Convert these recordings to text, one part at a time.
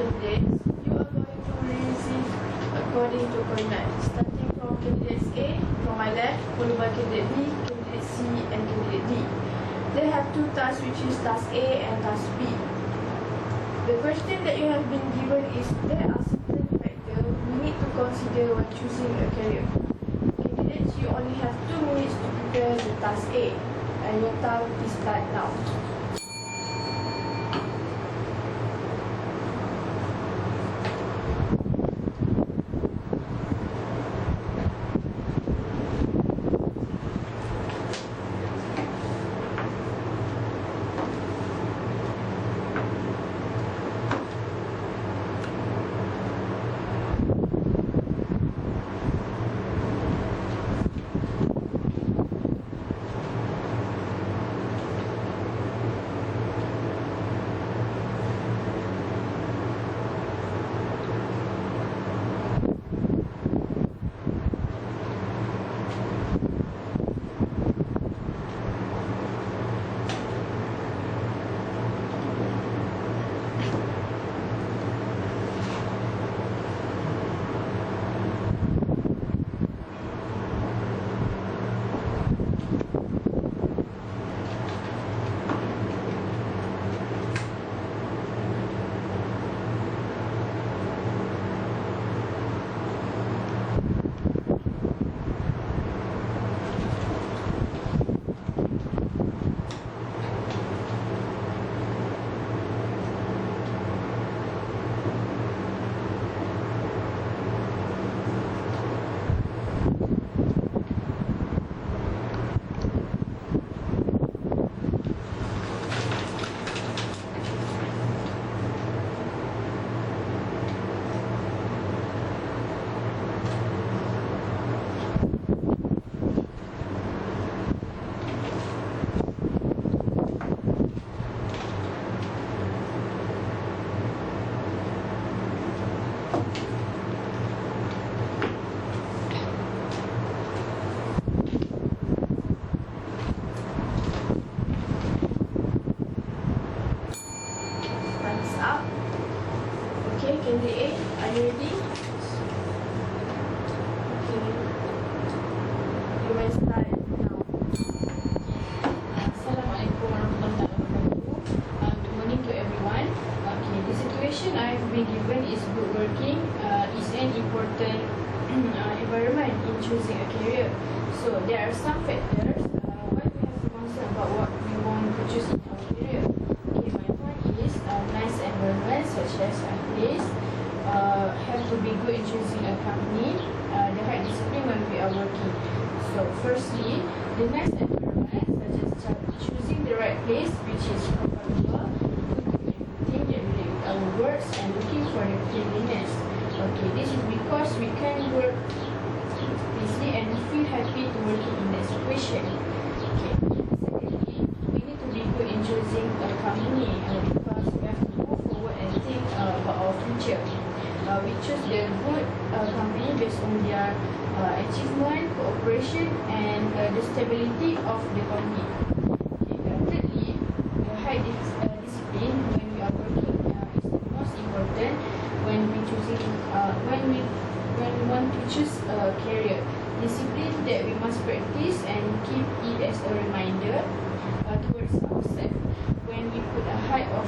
candidates, you are going to receive according to coordinate, starting from candidates A, from my left, followed by candidate B, candidate C, and candidate D. They have two tasks, which is task A and task B. The question that you have been given is, there are certain factors we need to consider when choosing a career. Candidates, you only have 2 minutes to prepare the task A, and your time is start now. Candidate A, are you ready? Okay. You may start now. Assalamualaikum warahmatullahi wabarakatuh. Good morning to everyone. Okay, the situation I've been given is good working is an important environment in choosing a career. So there are some factors why we have to concern about what we want to choose in our career. Okay, my point is nice environment such as a place. Have to be good in choosing a company, the right discipline when we are working. So firstly, the nice environment such as choosing the right place which is comfortable, everything that relate with our works, and looking for the cleanliness. Okay, this is because we can work easily and feel happy to working in that situation. Okay, secondly, we need to be good in choosing a company because we have to move forward and think about our future. We choose the good company based on their achievement, cooperation, and the stability of the company. Okay, thirdly, the high discipline when we are working is the most important when we want to choose a career. Discipline that we must practice and keep it as a reminder towards ourselves. When we put a high of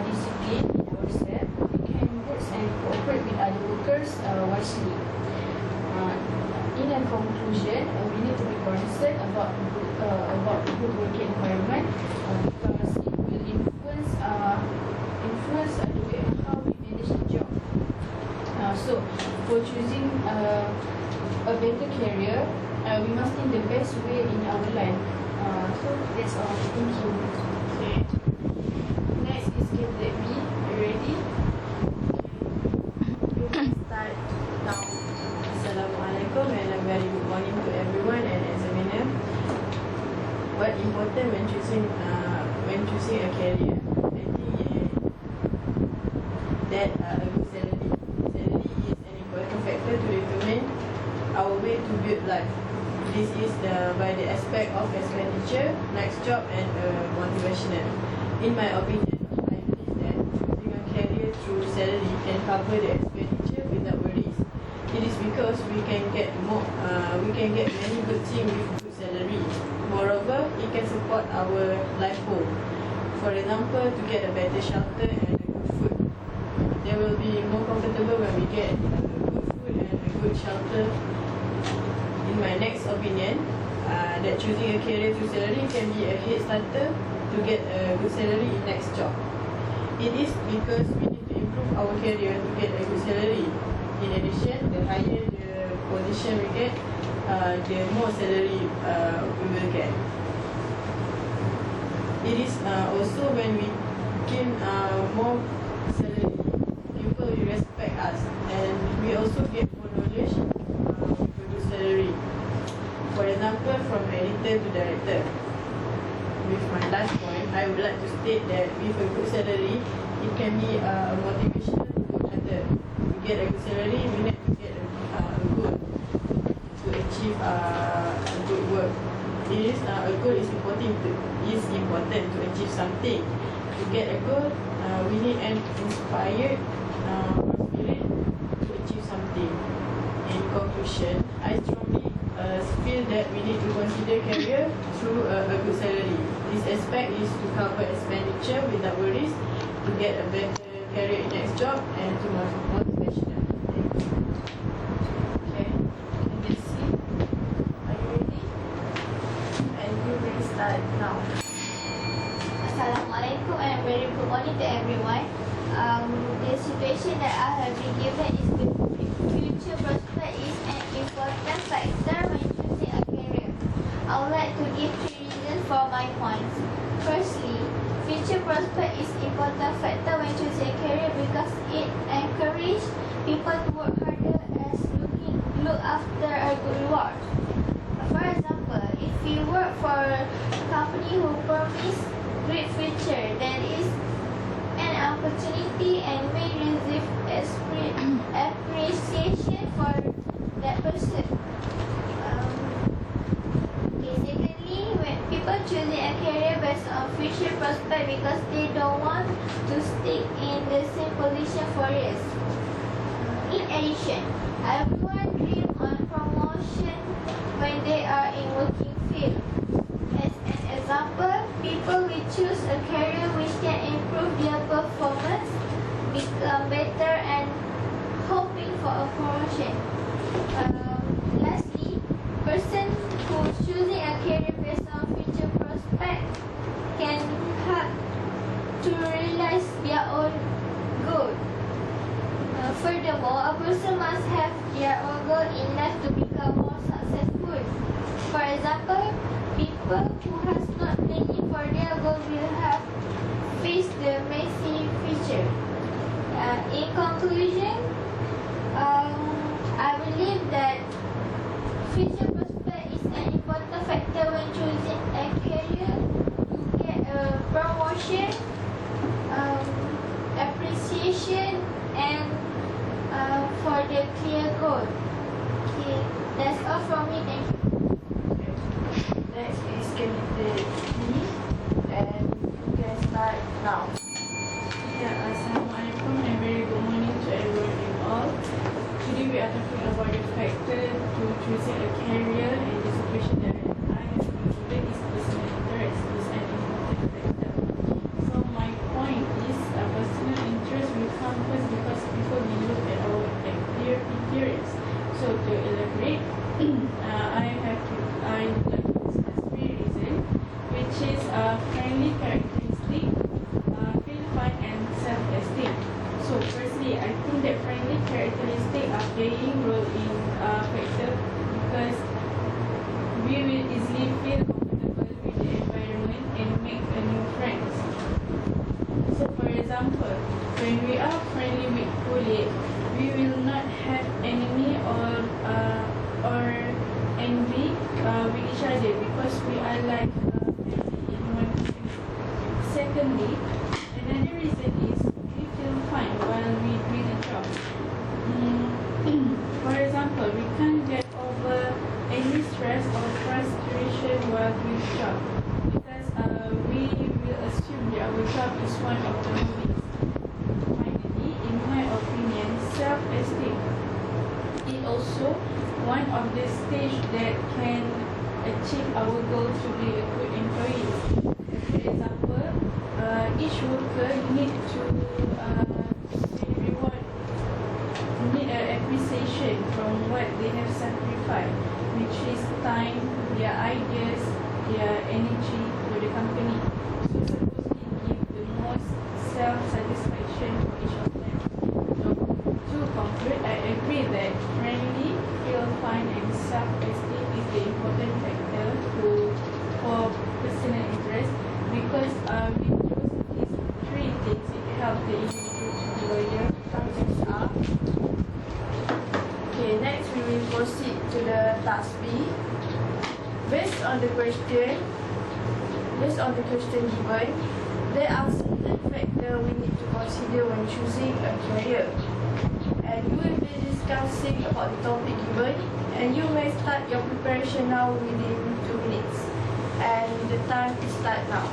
discipline in ourselves, and cooperate with other workers wisely. In a conclusion, we need to be concerned about good working environment because it will influence the way of how we manage the job. So, for choosing a better career, we must think the best way in our life. So that's all. Thank you. Okay. Next is candidate B. Are you ready? Start now. Assalamualaikum and a very good morning to everyone and examiner. What important when choosing a career? I think that a good salary. Salary is an important factor to determine our way to build life. This is by the aspect of expenditure, next job, and motivational. In my opinion, I believe that choosing a career through salary cover the expenditure without worries. It is because we can get many good things with good salary. Moreover, it can support our life goal. For example, to get a better shelter and a good food. They will be more comfortable when we get good food and a good shelter. In my next opinion, that choosing a career through salary can be a head starter to get a good salary in next job. It is because we need to improve our career to get a good salary. In addition, the higher the position we get, the more salary we will get. It is also when we gain more salary, people will respect us, and we also get more knowledge with a good salary. For example, from editor to director. With my last point, I would like to state that with a good salary, it can be a motivation to work harder. To get a good salary, we need to get a goal to achieve a good work. A goal is important to achieve something. To get a goal, we need an inspired spirit to achieve something. In conclusion, I strongly feel that we need to consider career through a good salary. This aspect is to cover expenditure without worries, to get a better career in next job, and to motivational. Okay, let's see. Are you ready? And you will start now. Assalamualaikum and very good morning to everyone. The situation that I have been given is the future prospect is an important factor when choosing a career. I would like to give 3 reasons for my points. Firstly, future prospect is important factor when choosing a career because it encourages people to work harder as look after a good reward. For example, if we work for a company who promise great future, there is an opportunity and may receive appreciation for that person. Secondly, when people choosing a career based on future prospect because they don't want to stick in the same position for years. In addition, everyone dreams on promotion when they are in working field. As an example, people will choose a career which can improve their performance, become better and hoping for a promotion. Lastly, person who choosing a career based on future prospect can help to realize their own goal. Furthermore, a person must have their own goal in life to become more successful. For example, people who has not planning for their goal will have faced the messy future. In conclusion, I believe that future prospect is an important factor when choosing a career to get a promotion, appreciation, and for the clear goal. Okay, that's all from me. Thank you. Next is candidate B, and you can start now. Assalamualaikum and very good morning to everyone and all. Today we are talking about the factor to choosing a career and the situation that I have included is personal interest is an important factor. So my point is personal interest will come first because people will look at our experience. So to elaborate, I would like to discuss 3 reasons, which is friendly characteristic, feel fun and self-esteem. So firstly, I think that friendly characteristics are playing role in factor because we will easily feel comfortable with the environment and make a new friends. So for example, when we are friendly with colleagues, we will not have enemy or envy with each other because we are like friendly in one thing. Secondly, another reason is we feel fine while we doing a job. For example, we can't get over any stress or frustration while doing job because we will assume that our job is one of the hobbies. Finally, in my opinion, also one of the stage that can achieve our goal to be a good employee. For example, each worker need to be reward, need an appreciation from what they have sacrificed, which is time, their ideas, their energy to the company. So supposedly give the most self-satisfaction for each of them. To conclude, I agree that friendly, feel fun and self-esteem is the important factor for personal interest, because with these three things it helps the individual to be loyal. Next up. Okay, next we will proceed to the task B. Based on the question given, there are certain factors we need to consider when choosing a career. And you will be discussing about the topic given, and you may start your preparation now within 2 minutes. And the time to start now.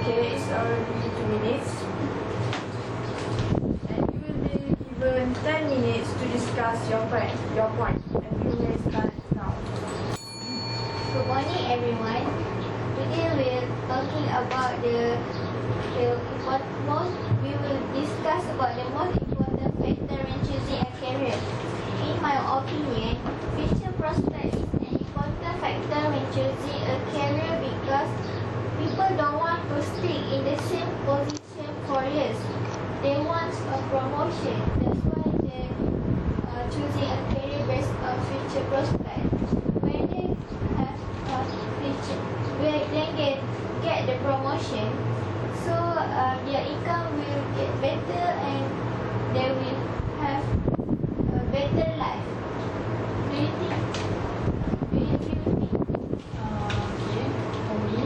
It's already 2 minutes, and you will be given 10 minutes to discuss your point, and you may start now. Good morning, everyone. Today we're talking about we will discuss about the most important factor in choosing a career. In my opinion, future prospect is an important factor when choosing a career because people don't want to stick in the same position for years. They want a promotion. That's why they're choosing a career based on future prospect. When they have when they get the promotion, so their income will get better and they will have a better life. Do you think? Do you agree with me? Okay, for me,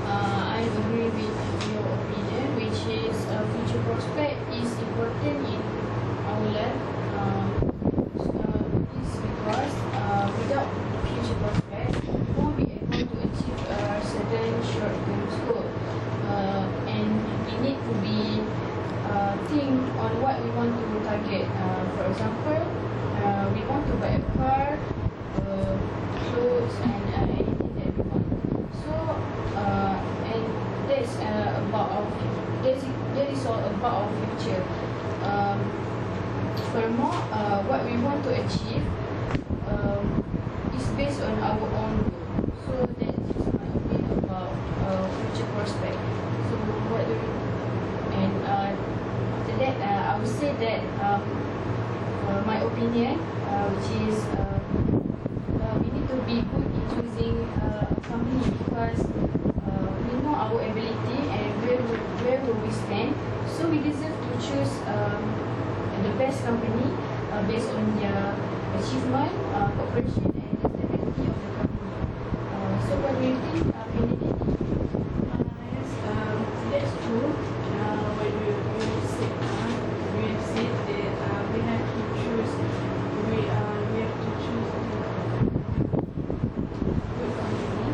I agree with your opinion, which is future prospect is important in our life. It's because without future prospect, we won't be able to achieve certain short-term goal. And we need to be think on what we want to target. For example, we want to buy a car, clothes, and anything that we want. So, and that's about our that is all about our future. Furthermore, what we want to achieve is based on our own goal. So that is my opinion about future prospect. So what do you? And after that, I would say that opinion, which is we need to be good in choosing a company because we know our ability and where will we stand. So we deserve to choose the best company based on their achievement, cooperation, and the stability of the company. So what do you think, candidate? Yes, that's true. What you said, we have said that we have to choose. We have to choose a good company.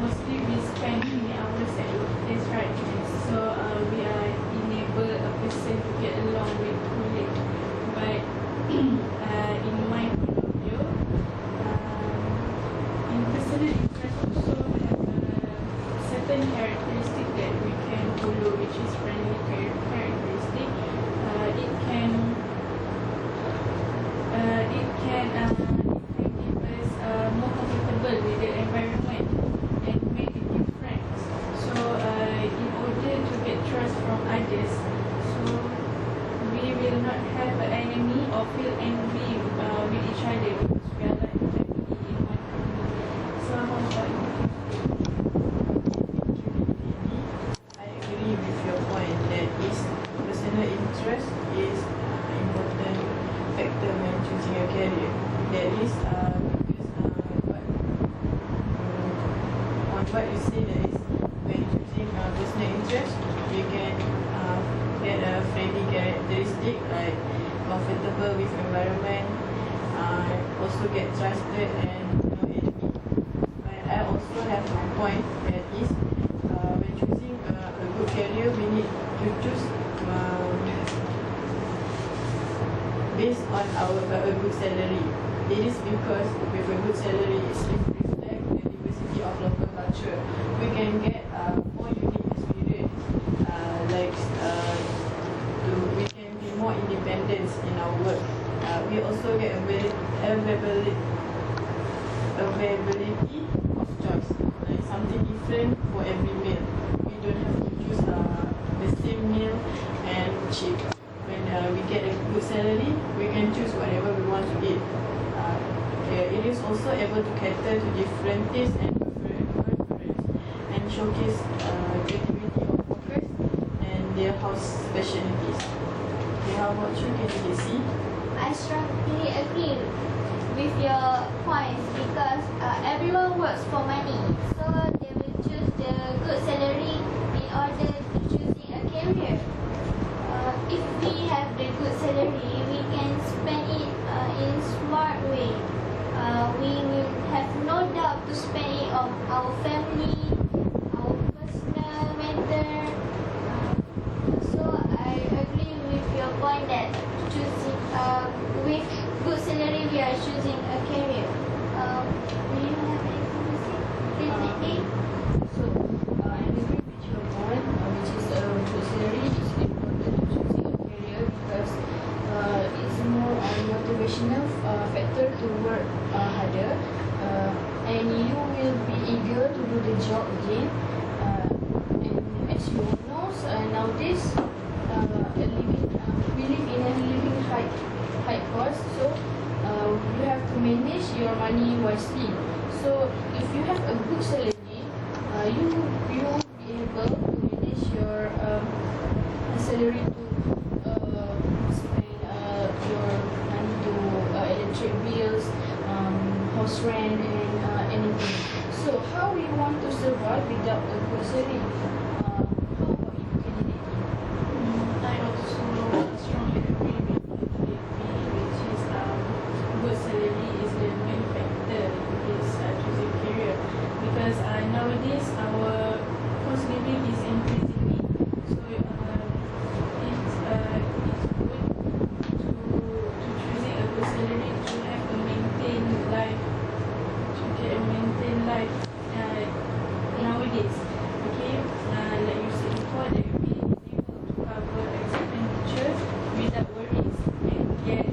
Mostly we spend many hours at workplace, right? So we are enable a person to get along with colleagues. But in my point of view, in personal interest also have a certain characteristic that we can follow, which is friendly characteristic. It can give us more comfortable with the environment and make a difference. So in order to get trust from others, so we will not have an enemy or feel envy with each other because we are like family in one company. So how about you? I agree with your point that is personal interest is important factor when choosing a career. That is on what you say, that is when choosing personal interest, you can get a friendly characteristic like comfortable with environment, also get trusted and no enemy. But I also have my point that is when choosing a good career, we need to choose based on a good salary. It is because with a good salary, it reflects the diversity of local culture. We can get more unique experience, we can be more independent in our work. We also get availability of choice, like something different for every meal. We don't have to choose the same meal and cheap. When we get a good salary, we can choose whatever we want to eat. It is also able to cater to different tastes and preference and showcase creativity of workers and their house specialties. Okay, how about you, DEC? I strongly agree with your points because everyone works for money, so they will choose the good salary in order to choosing a career. If we have the good salary, we can spend it in smart way. We will have no doubt to spend it on our family, our personal matter. So I agree with your point that choosing with good salary we are choosing a career. Do you have anything to say? So I agree with your point, which is good salary is important to choosing a career because it's more motivational factor to work harder, and you will be eager to do the job again. And as you know, nowadays we live in a living high cost, so you have to manage your money wisely. So if you have a good salary, you will be able to manage your salary to spend your money to electric bills, house rent, and anything. So how we want to survive without a good salary? How about you, candidate? I also strongly agree with which is good salary is the main factor in this choosing career because nowadays our cost of living is increasingly, so it's good to choosing a good salary to have a maintained life, nowadays. Okay, like you said before, that we is able to cover expenditures without worries and get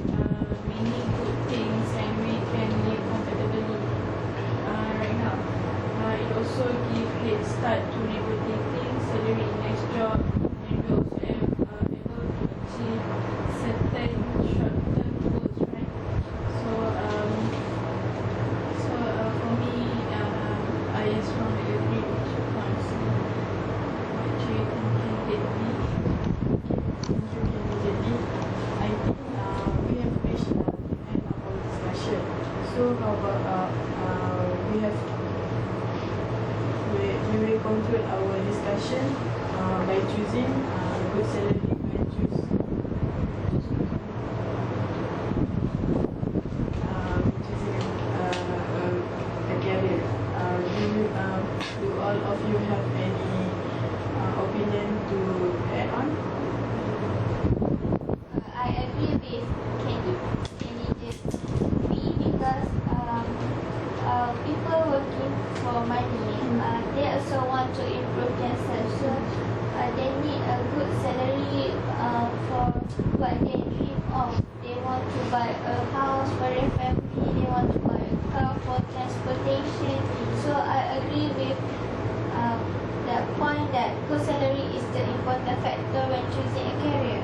many good things, and we can live comfortably right now. It also gives head start to negotiating salary in next job, and we also able to achieve So how about we will conclude our discussion by choosing good salary when choosing a career. Do all of you have any opinion to add on? I agree with candidate B because people working for money, they also want to improve themselves. So they need a good salary for what they dream of. They want to buy a house for their family. They want to buy a car for transportation. So I agree with the point that good salary is the important factor when choosing a career.